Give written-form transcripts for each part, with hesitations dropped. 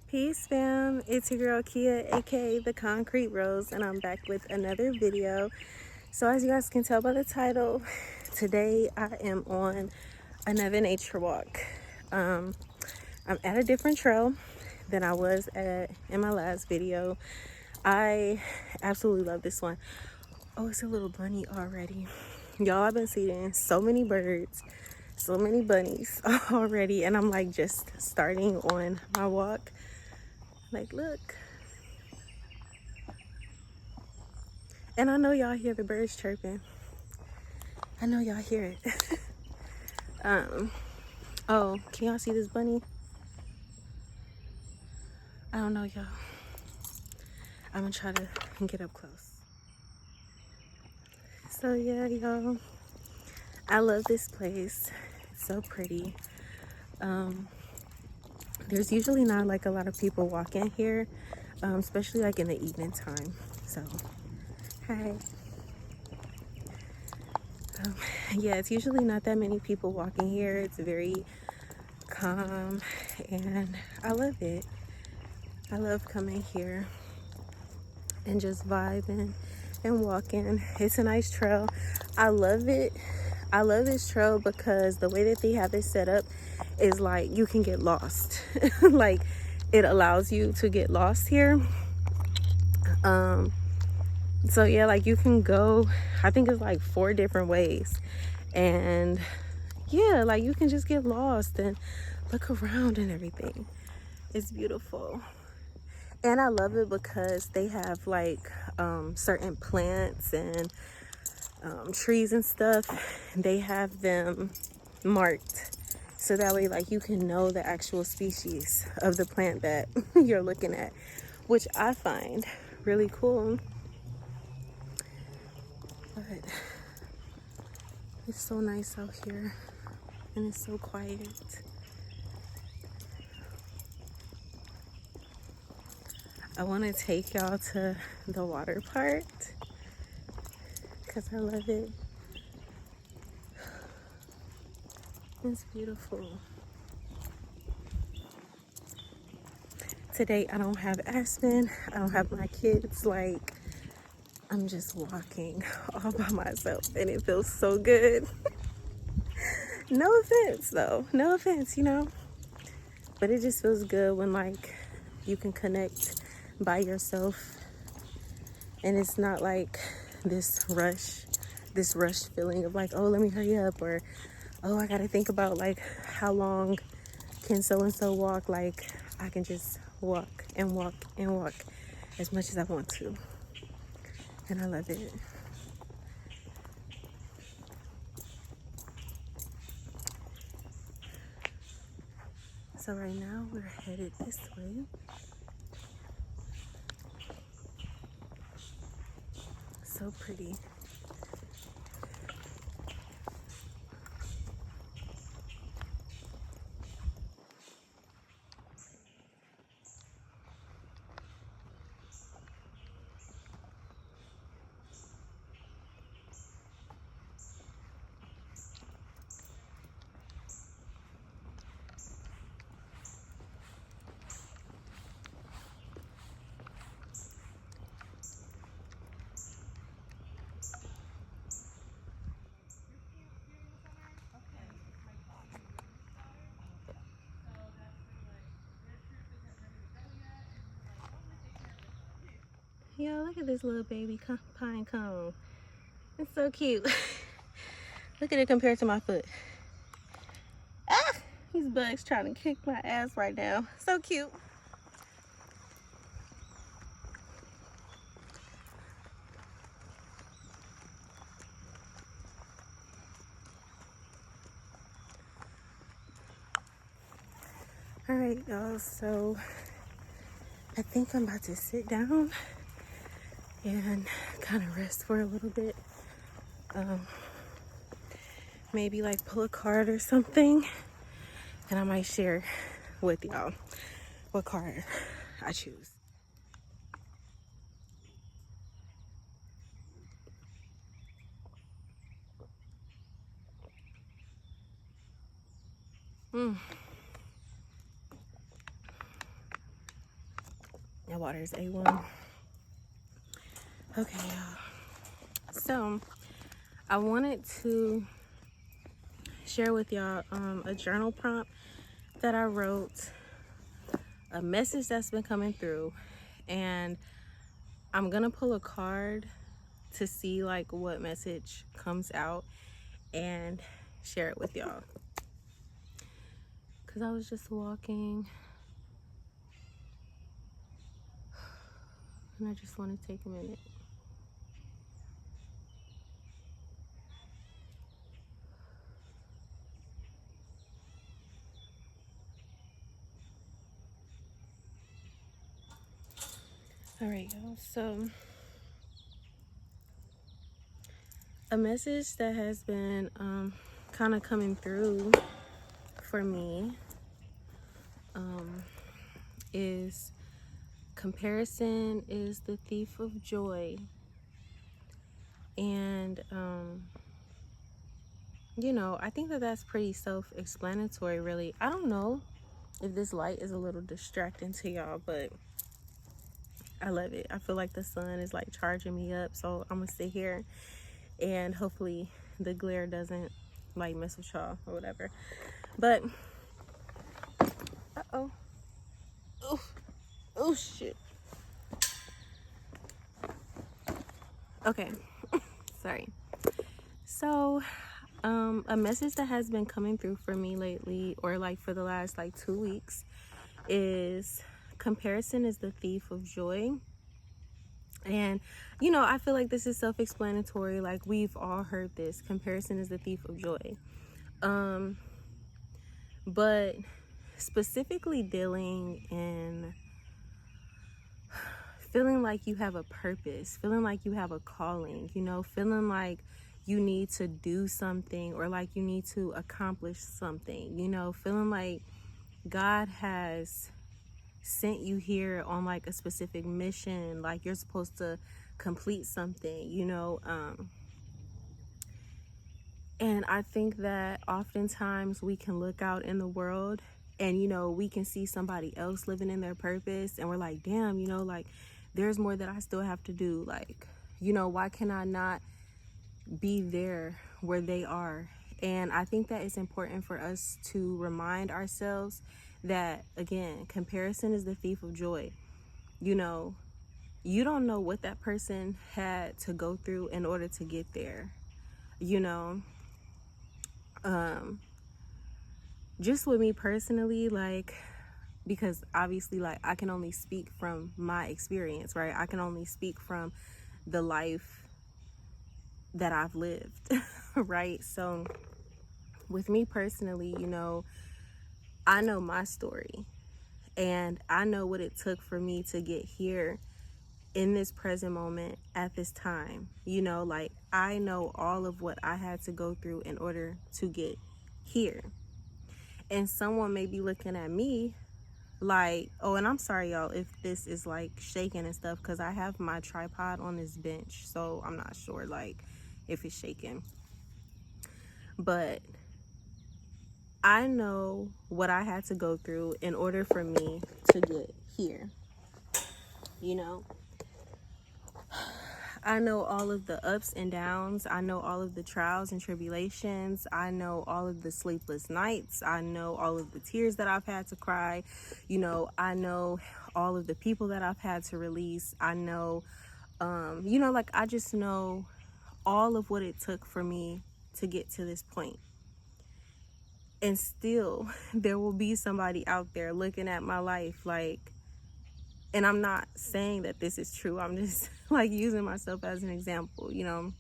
Peace fam, it's your girl Kia aka the Concrete Rose, and I'm back with another video. So as you guys can tell by the title, today I am on another nature walk. I'm at a different trail than I was at in my last video. I absolutely love this one. Oh, it's a little bunny already. Y'all, I've been seeing so many birds, so many bunnies already, and I'm like just starting on my walk. Like, look. And I know y'all hear the birds chirping. I know y'all hear it. Oh, can y'all see this bunny? I don't know, y'all. I'm gonna try to get up close. So yeah, y'all, I love this place. It's so pretty. There's usually not like a lot of people walking here, especially like in the evening time. So, hi. Yeah, it's usually not that many people walking here. It's very calm and I love it. I love coming here and just vibing and walking. It's a nice trail. I love it. I love this trail because the way that they have it set up is like you can get lost. Like it allows you to get lost here. So yeah, like you can go, I think it's like 4 different ways. And yeah, like you can just get lost and look around and everything. It's beautiful. And I love it because they have like certain plants and trees and stuff. They have them marked so that way like you can know the actual species of the plant that you're looking at, which I find really cool. But it's so nice out here and it's so quiet. I want to take y'all to the water part because I love it. It's beautiful. Today I don't have Aspen, I don't have my kids, like I'm just walking all by myself and it feels so good. No offense though, no offense, you know, but it just feels good when like you can connect by yourself and it's not like this rush feeling of like, oh, let me hurry up, or oh, I gotta think about like how long can so and so walk. Like I can just walk and walk and walk as much as I want to, and I love it. So right now we're headed this way. So pretty. Yo, look at this little baby pine cone. It's so cute. Look at it compared to my foot. Ah! These bugs trying to kick my ass right now. So cute. All right, y'all. So I think I'm about to sit down and kind of rest for a little bit. Maybe like pull a card or something, and I might share with y'all what card I choose. My water is A1. Okay, y'all. So I wanted to share with y'all a journal prompt that I wrote, a message that's been coming through, and I'm gonna pull a card to see like what message comes out and share it with y'all, because I was just walking and I just want to take a minute. All right, y'all. So a message that has been kind of coming through for me is comparison is the thief of joy. And you know, I think that that's pretty self-explanatory, really. I don't know if this light is a little distracting to y'all, but I love it. I feel like the sun is like charging me up, so I'm gonna sit here and hopefully the glare doesn't like mess with y'all or whatever. But oh shit. Okay. Sorry. So a message that has been coming through for me lately, or like for the last like 2 weeks, is comparison is the thief of joy. And you know, I feel like this is self-explanatory. Like, we've all heard this: comparison is the thief of joy. But specifically dealing in feeling like you have a purpose, feeling like you have a calling, you know, feeling like you need to do something, or like you need to accomplish something, you know, feeling like God has sent you here on like a specific mission, like you're supposed to complete something, you know. And I think that oftentimes we can look out in the world and, you know, we can see somebody else living in their purpose, and we're like, damn, you know, like there's more that I still have to do. Like, you know, why can I not be there where they are? And I think that it's important for us to remind ourselves that, again, comparison is the thief of joy. You know, you don't know what that person had to go through in order to get there, you know. Just with me personally, like, because obviously, like, I can only speak from my experience, right? I can only speak from the life that I've lived, right? So with me personally, you know, I know my story, and I know what it took for me to get here in this present moment at this time. You know, like, I know all of what I had to go through in order to get here. And someone may be looking at me like, oh, and I'm sorry, y'all, if this is like shaking and stuff, because I have my tripod on this bench, so I'm not sure like if it's shaking. But I know what I had to go through in order for me to get here, you know. I know all of the ups and downs. I know all of the trials and tribulations. I know all of the sleepless nights. I know all of the tears that I've had to cry. You know, I know all of the people that I've had to release. I know, you know, like, I just know all of what it took for me to get to this point. And still, there will be somebody out there looking at my life like, and I'm not saying that this is true, I'm just like using myself as an example, you know.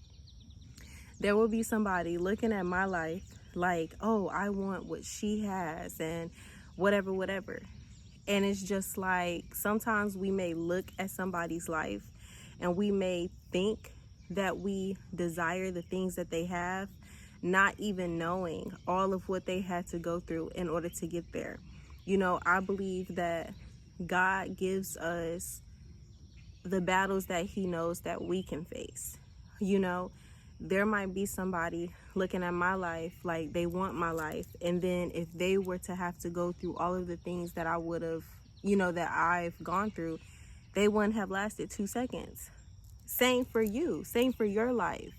There will be somebody looking at my life like, oh, I want what she has and whatever. And it's just like, sometimes we may look at somebody's life and we may think that we desire the things that they have, not even knowing all of what they had to go through in order to get there. You know, I believe that God gives us the battles that he knows that we can face. You know, there might be somebody looking at my life like they want my life, and then if they were to have to go through all of the things that I would have, you know, that I've gone through, they wouldn't have lasted 2 seconds. Same for you, same for your life.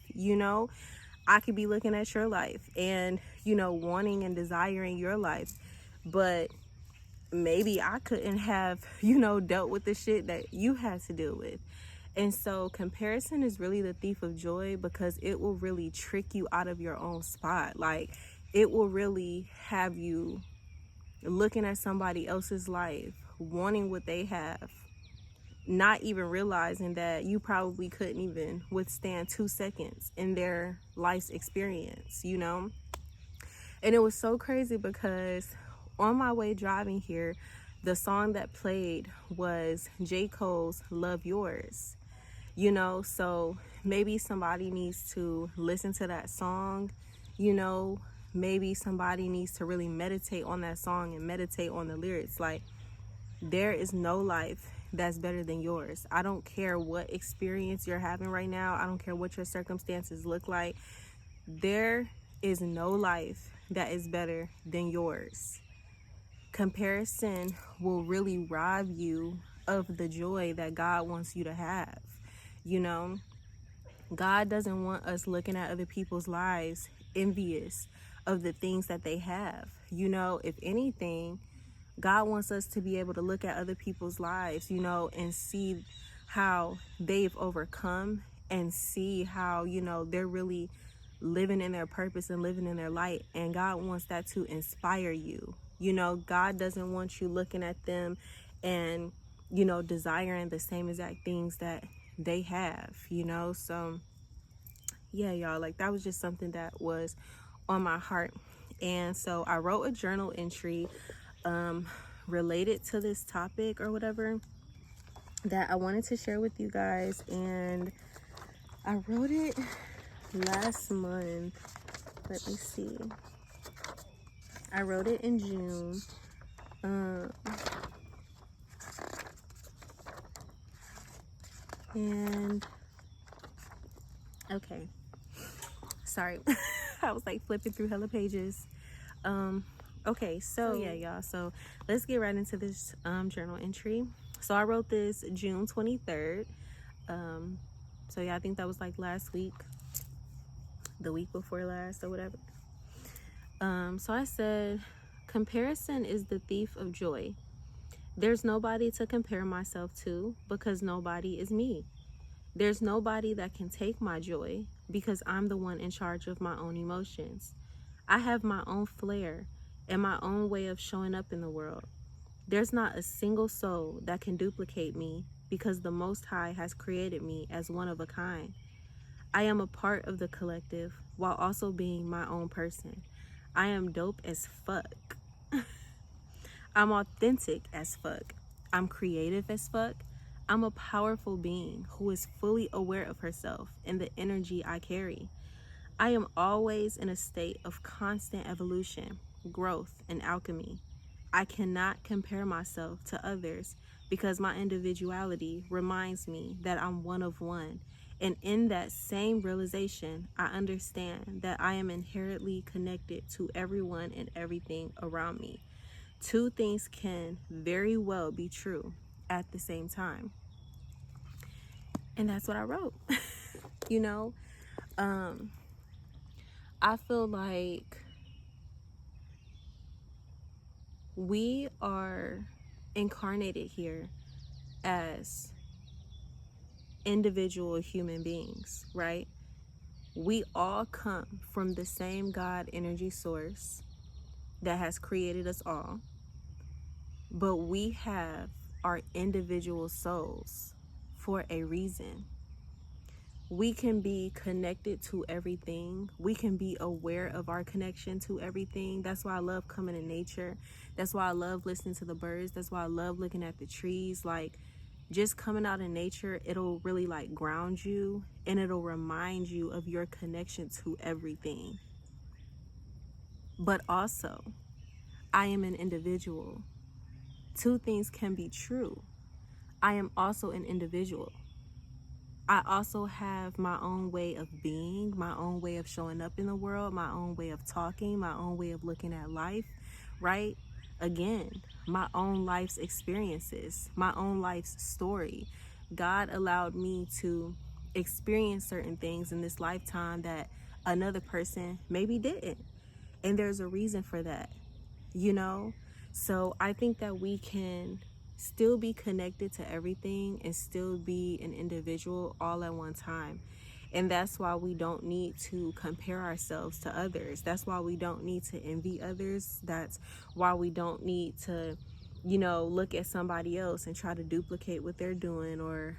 I could be looking at your life and, wanting and desiring your life, but maybe I couldn't have, dealt with the shit that you had to deal with. And so comparison is really the thief of joy, because it will really trick you out of your own spot. Like, it will really have you looking at somebody else's life, wanting what they have, not even realizing that you probably couldn't even withstand 2 seconds in their life's experience, And it was so crazy because on my way driving here, the song that played was J. Cole's Love Yours. So maybe somebody needs to listen to that song, maybe somebody needs to really meditate on that song and meditate on the lyrics. Like, there is no life that's better than yours. I don't care what experience you're having right now. I don't care what your circumstances look like. There is no life that is better than yours. Comparison will really rob you of the joy that God wants you to have. God doesn't want us looking at other people's lives envious of the things that they have. If anything, God wants us to be able to look at other people's lives, and see how they've overcome, and see how, they're really living in their purpose and living in their light. And God wants that to inspire you. God doesn't want you looking at them and, desiring the same exact things that they have, So yeah, y'all, like, that was just something that was on my heart. And so I wrote a journal entry related to this topic or whatever that I wanted to share with you guys. And I wrote it last month. Let me see. I wrote it in June. And okay, sorry. I was like flipping through hella pages. Okay, so yeah, y'all, so let's get right into this journal entry. So I wrote this June 23rd. So yeah, I think that was like last week, the week before last or whatever. So I said, comparison is the thief of joy. There's nobody to compare myself to because nobody is me. There's nobody that can take my joy because I'm the one in charge of my own emotions. I have my own flair and my own way of showing up in the world. There's not a single soul that can duplicate me because the Most High has created me as one of a kind. I am a part of the collective while also being my own person. I am dope as fuck. I'm authentic as fuck. I'm creative as fuck. I'm a powerful being who is fully aware of herself and the energy I carry. I am always in a state of constant evolution, growth, and alchemy. I cannot compare myself to others because my individuality reminds me that I'm one of one. And in that same realization, I understand that I am inherently connected to everyone and everything around me. Two things can very well be true at the same time. And that's what I wrote. I feel like we are incarnated here as individual human beings, right? We all come from the same God energy source that has created us all, but we have our individual souls for a reason. We can be connected to everything. We can be aware of our connection to everything. That's why I love coming in nature. That's why I love listening to the birds. That's why I love looking at the trees. Like, just coming out in nature, it'll really like ground you, and it'll remind you of your connection to everything. But also, I am an individual. Two things can be true. I am also an individual. I also have my own way of being, my own way of showing up in the world, my own way of talking, my own way of looking at life, right? again, my own life's experiences, my own life's story. God allowed me to experience certain things in this lifetime that another person maybe didn't. And there's a reason for that, you know? So I think that we can still be connected to everything and still be an individual all at one time. And that's why we don't need to compare ourselves to others. That's why we don't need to envy others. That's why we don't need to, look at somebody else and try to duplicate what they're doing, or,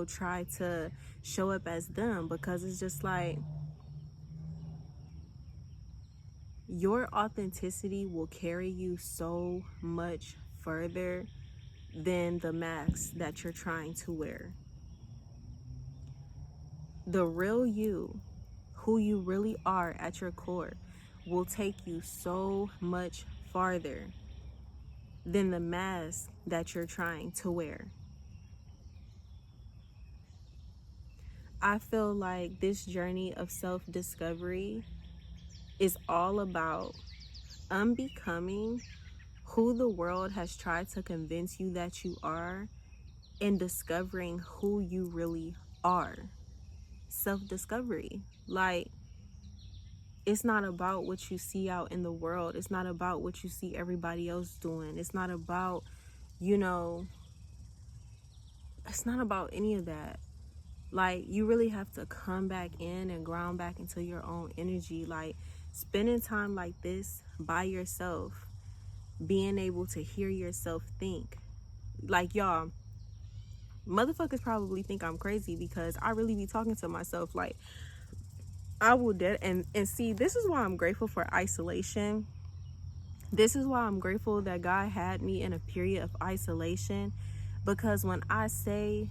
try to show up as them, because it's just like, your authenticity will carry you so much further than the mask that you're trying to wear. The real you, who you really are at your core, will take you so much farther than the mask that you're trying to wear. I feel like this journey of self-discovery is all about unbecoming who the world has tried to convince you that you are, and discovering who you really are. Self-discovery. Like, it's not about what you see out in the world. It's not about what you see everybody else doing. It's not about, it's not about any of that. Like, you really have to come back in and ground back into your own energy. Like, spending time like this by yourself, being able to hear yourself think. Like, y'all, motherfuckers probably think I'm crazy because I really be talking to myself. Like, I will and see, this is why I'm grateful for isolation. This is why I'm grateful that God had me in a period of isolation, because when I say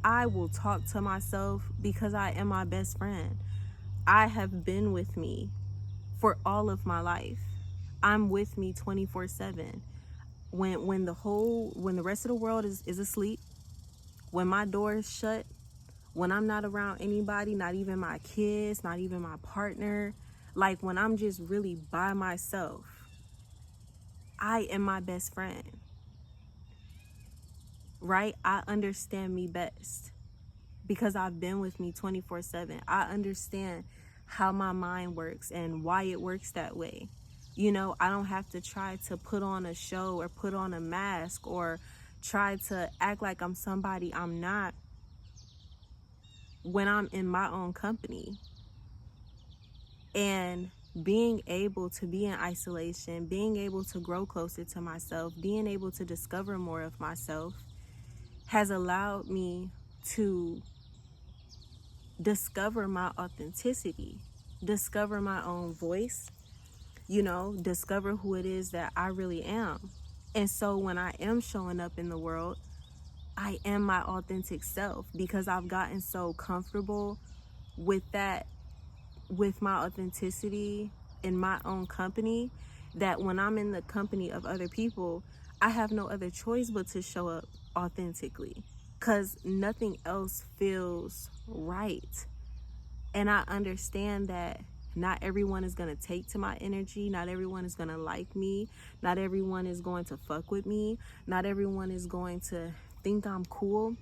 I will talk to myself, because I am my best friend. I have been with me for all of my life. I'm with me 24/7. When the rest of the world is asleep, when my door is shut, when I'm not around anybody, not even my kids, not even my partner, like when I'm just really by myself, I am my best friend, right? I understand me best because I've been with me 24/7. I understand how my mind works and why it works that way. I don't have to try to put on a show or put on a mask or try to act like I'm somebody I'm not when I'm in my own company. And being able to be in isolation, being able to grow closer to myself, being able to discover more of myself has allowed me to discover my authenticity, discover my own voice, discover who it is that I really am. And so when I am showing up in the world, I am my authentic self, because I've gotten so comfortable with that, with my authenticity in my own company, that when I'm in the company of other people, I have no other choice but to show up authentically, because nothing else feels right. And I understand that not everyone is going to take to my energy. Not everyone is going to like me. Not everyone is going to fuck with me. Not everyone is going to think I'm cool.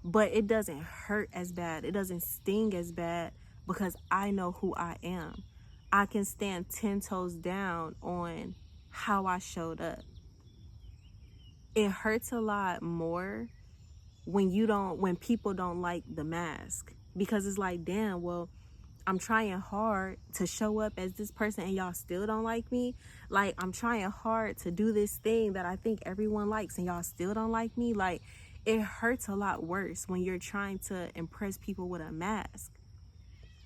But it doesn't hurt as bad. It doesn't sting as bad, because I know who I am. I can stand 10 toes down on how I showed up. It hurts a lot more when people don't like the mask, because it's like, damn, well, I'm trying hard to show up as this person and y'all still don't like me. Like, I'm trying hard to do this thing that I think everyone likes and y'all still don't like me. Like, it hurts a lot worse when you're trying to impress people with a mask.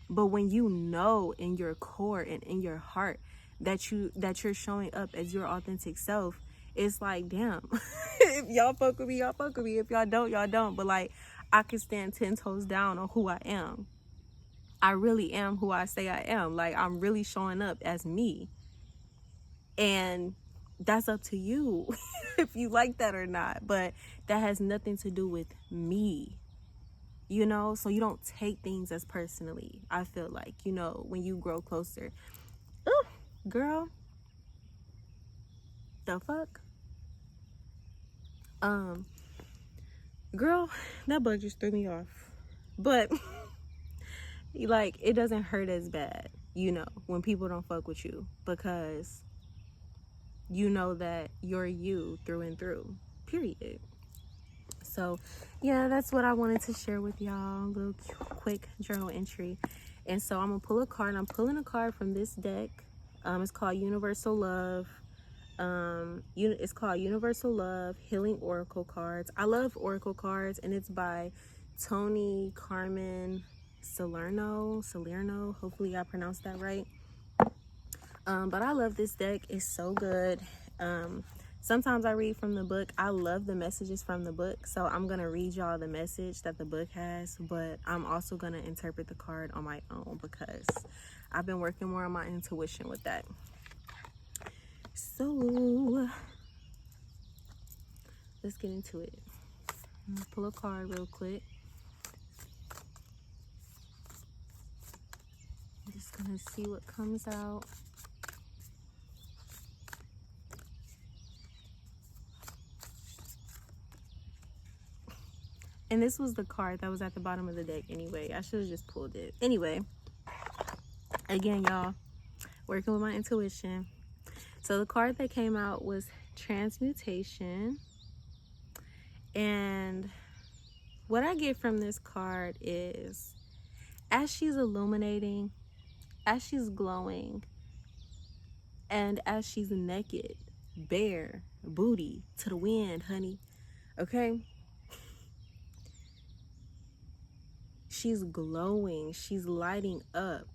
But when you know in your core and in your heart that you're showing up as your authentic self, it's like, damn, if y'all fuck with me, y'all fuck with me. If y'all don't, y'all don't. But like, I can stand 10 toes down on who I am. I really am who I say I am. Like, I'm really showing up as me. And that's up to you if you like that or not. But that has nothing to do with me, So you don't take things as personally, I feel like, when you grow closer. Ooh, girl, The fuck? Girl, that bug just threw me off. But like, it doesn't hurt as bad, you know, when people don't fuck with you, because you know that you're you through and through, period. So yeah, that's what I wanted to share with y'all. A little quick journal entry. And so I'm gonna pull a card. I'm pulling a card from this deck. It's called Universal Love. It's called Universal Love Healing Oracle Cards. I love Oracle cards, and it's by Tony Carmen Salerno. Hopefully I pronounced that right. But I love this deck. It's so good. Sometimes I read from the book. I love the messages from the book, so I'm gonna read y'all the message that the book has, but I'm also gonna interpret the card on my own because I've been working more on my intuition with that. So let's get into it. I'm gonna pull a card real quick. I'm just gonna see what comes out. And this was the card that was at the bottom of the deck anyway. I should have just pulled it. Anyway, again, y'all, working with my intuition. So the card that came out was Transmutation. And what I get from this card is, as she's illuminating, as she's glowing, and as she's naked, bare, booty to the wind, honey, okay? She's glowing, she's lighting up.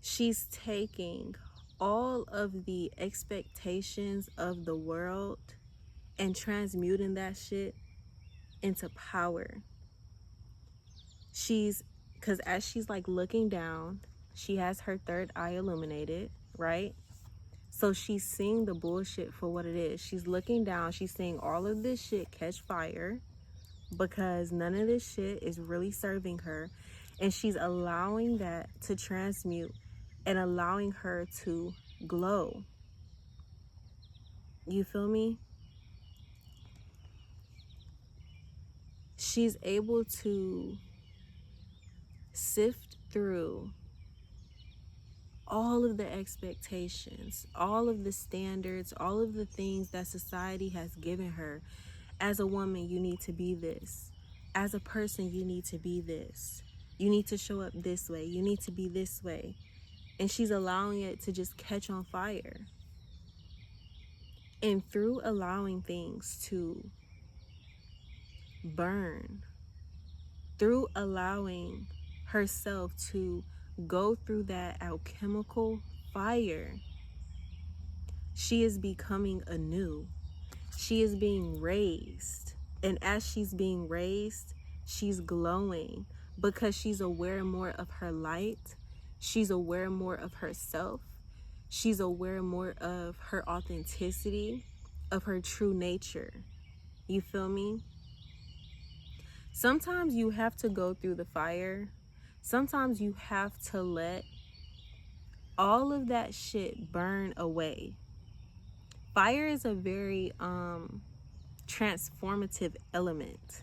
She's taking all of the expectations of the world and transmuting that shit into power. Because as she's like looking down, she has her third eye illuminated, right? So she's seeing the bullshit for what it is. She's looking down, she's seeing all of this shit catch fire because none of this shit is really serving her. And she's allowing that to transmute and allowing her to glow. You feel me? She's able to sift through all of the expectations, all of the standards, all of the things that society has given her. As a woman, you need to be this. As a person, you need to be this. You need to show up this way. You need to be this way. And she's allowing it to just catch on fire. And through allowing things to burn, through allowing herself to go through that alchemical fire, she is becoming anew. She is being raised. And as she's being raised, she's glowing because she's aware more of her light. She's aware more of herself. She's aware more of her authenticity, of her true nature. You feel me? Sometimes you have to go through the fire. Sometimes you have to let all of that shit burn away. Fire is a very transformative element.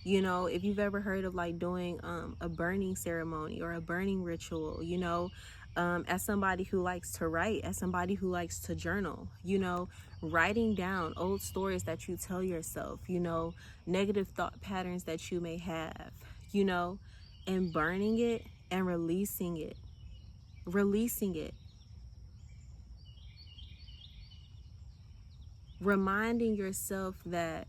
You know, if you've ever heard of like doing a burning ceremony or a burning ritual, you know, as somebody who likes to write, as somebody who likes to journal, you know, writing down old stories that you tell yourself, you know, negative thought patterns that you may have, you know, and burning it and releasing it. Reminding yourself that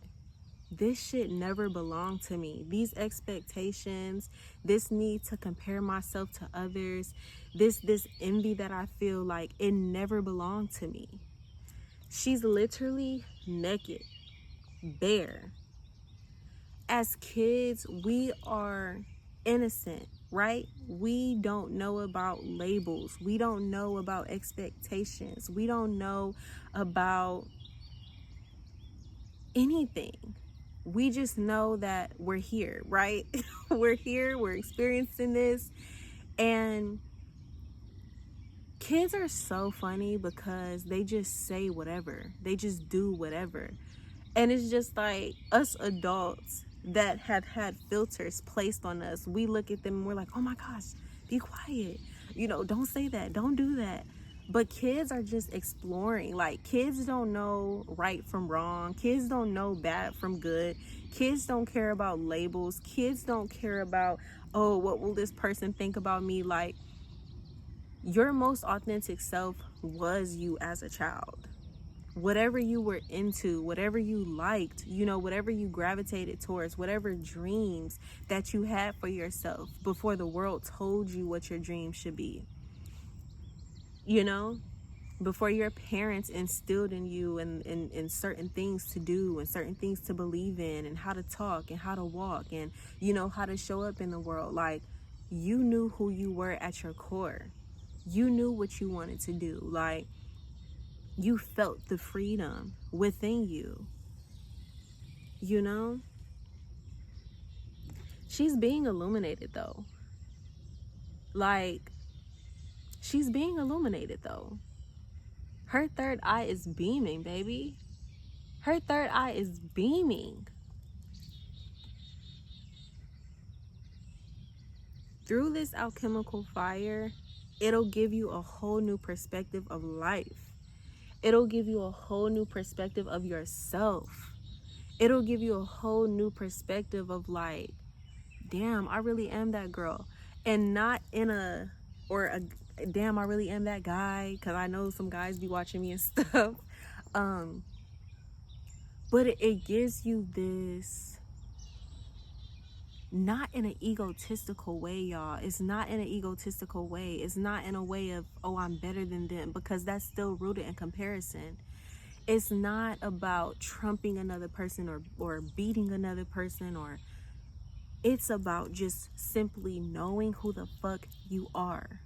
this shit never belonged to me. These expectations, this need to compare myself to others, this envy that I feel, like it never belonged to me. She's literally naked, bare. As kids, we are innocent, right? We don't know about labels. We don't know about expectations. We don't know about anything. We just know that we're here, right? We're here, we're experiencing this. And Kids are so funny because they just say whatever. They just do whatever. And it's just like us adults that have had filters placed on us. We look at them and we're like, oh my gosh, be quiet. You know, don't say that. Don't do that. But kids are just exploring. Like, kids don't know right from wrong. Kids don't know bad from good. Kids don't care about labels. Kids don't care about, oh, what will this person think about me? Like, your most authentic self was you as a child. Whatever you were into, whatever you liked, you know, whatever you gravitated towards, whatever dreams that you had for yourself before the world told you what your dreams should be. You know, before your parents instilled in you and certain things to do and certain things to believe in and how to talk and how to walk and, you know, how to show up in the world. Like, you knew who you were at your core. You knew what you wanted to do. Like, you felt the freedom within you. You know? She's being illuminated though. Like, she's being illuminated though. Her third eye is beaming, baby. Her third eye is beaming. Through this alchemical fire, it'll give you a whole new perspective of life. It'll give you a whole new perspective of yourself. It'll give you a whole new perspective of like, damn, I really am that girl. And not in a, or a, damn, I really am that guy. Cause I know some guys be watching me and stuff. But it gives you this, not in an egotistical way, y'all. It's not in an egotistical way. It's not in a way of, oh, I'm better than them, because that's still rooted in comparison. It's not about trumping another person or beating another person, or it's about just simply knowing who the fuck you are,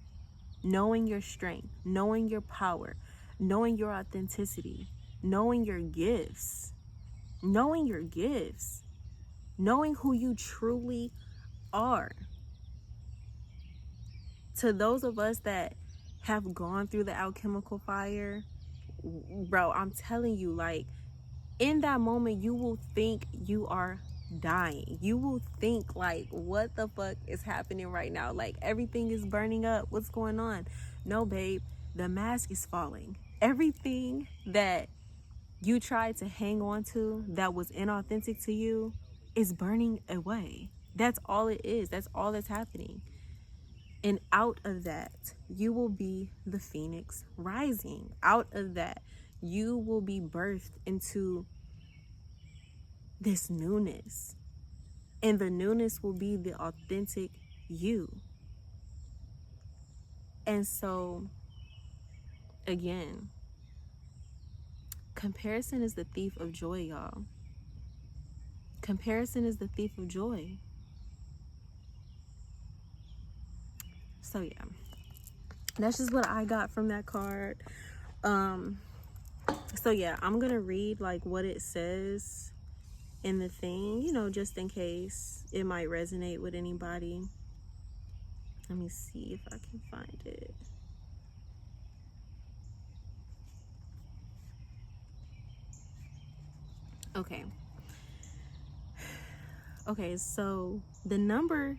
knowing your strength, knowing your power, knowing your authenticity, knowing your gifts, knowing your gifts, knowing who you truly are. To those of us that have gone through the alchemical fire, bro, I'm telling you, like, in that moment, you will think you are dying. You will think like, what the fuck is happening right now? Like, everything is burning up. What's going on? No, babe, the mask is falling. Everything that you tried to hang on to that was inauthentic to you is burning away. That's all it is. That's all that's happening. And out of that, you will be the phoenix rising. Out of that, you will be birthed into this newness. And the newness will be the authentic you. And so, again, comparison is the thief of joy, y'all. Comparison is the thief of joy. So yeah, that's just what I got from that card. So yeah, I'm gonna read like what it says in the thing, you know, just in case it might resonate with anybody. Let me see if I can find it. Okay, so the number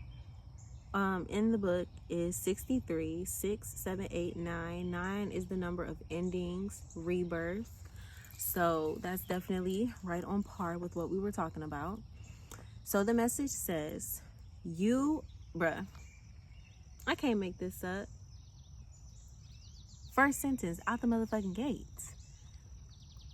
in the book is 63. 6, 7, 8, 9. 9 is the number of endings, rebirth. So that's definitely right on par with what we were talking about. So the message says, bruh, I can't make this up. First sentence out the motherfucking gates.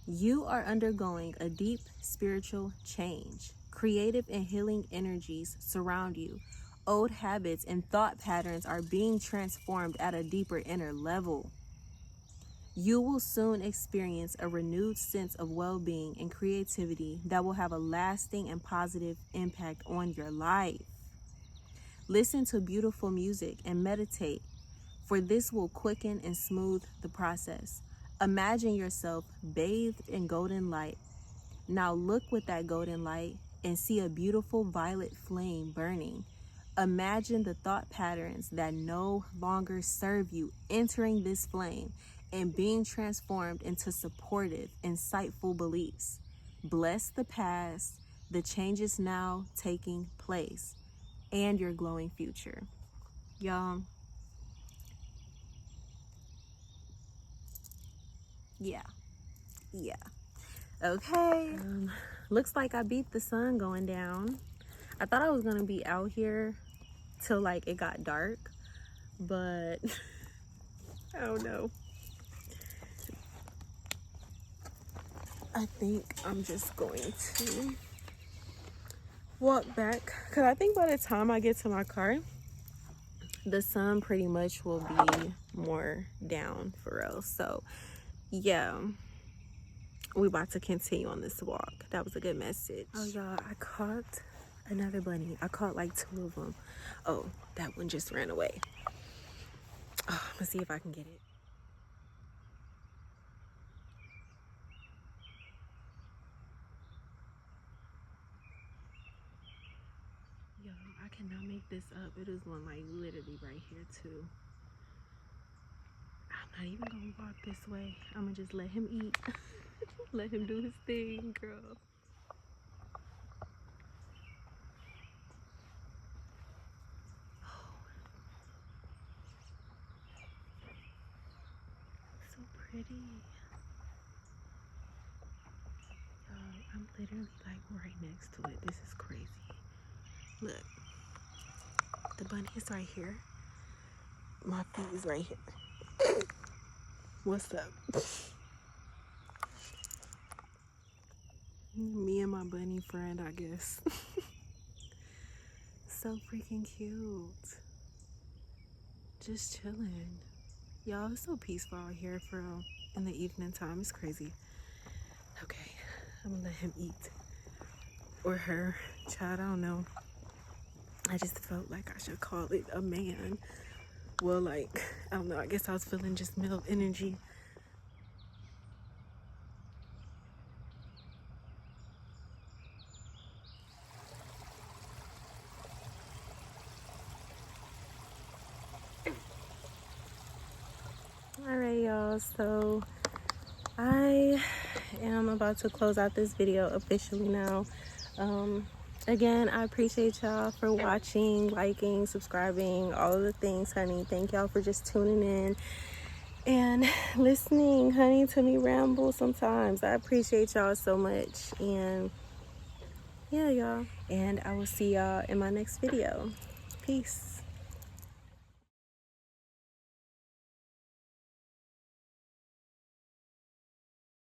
You are undergoing a deep spiritual change. Creative and healing energies surround you. Old habits and thought patterns are being transformed at a deeper inner level. You will soon experience a renewed sense of well-being and creativity that will have a lasting and positive impact on your life. Listen to beautiful music and meditate, for this will quicken and smooth the process. Imagine yourself bathed in golden light. Now look with that golden light and see a beautiful violet flame burning. Imagine the thought patterns that no longer serve you entering this flame and being transformed into supportive, insightful beliefs. Bless the past, the changes now taking place, and your glowing future. Y'all, yeah. Okay. Looks like I beat the sun going down. I thought I was gonna be out here till like it got dark, but I don't know. I think I'm just going to walk back, because I think by the time I get to my car, the sun pretty much will be more down for real. So yeah, we about to continue on this walk. That was a good message. Oh y'all, I caught another bunny. I caught like 2 of them. Oh, that one just ran away. Oh, I'm gonna see if I can get it. Yo, I cannot make this up. It is one like literally right here too. I'm not even gonna walk this way. I'm gonna just let him eat. Let him do his thing, girl. Oh, so pretty. I'm literally like right next to it. This is crazy. Look, the bunny is right here. My feet is right here. What's up? Me and my bunny friend, I guess. So freaking cute. Just chilling. Y'all, it's so peaceful out here for in the evening time. It's crazy. Okay, I'm gonna let him eat. Or her. Child, I don't know. I just felt like I should call it a man. Well, like, I don't know. I guess I was feeling just male energy. Alright, y'all. So, I am about to close out this video officially now. Again, I appreciate y'all for watching, liking, subscribing, all of the things, honey. Thank y'all for just tuning in and listening, honey, to me ramble sometimes. I appreciate y'all so much. And yeah, y'all. And I will see y'all in my next video. Peace.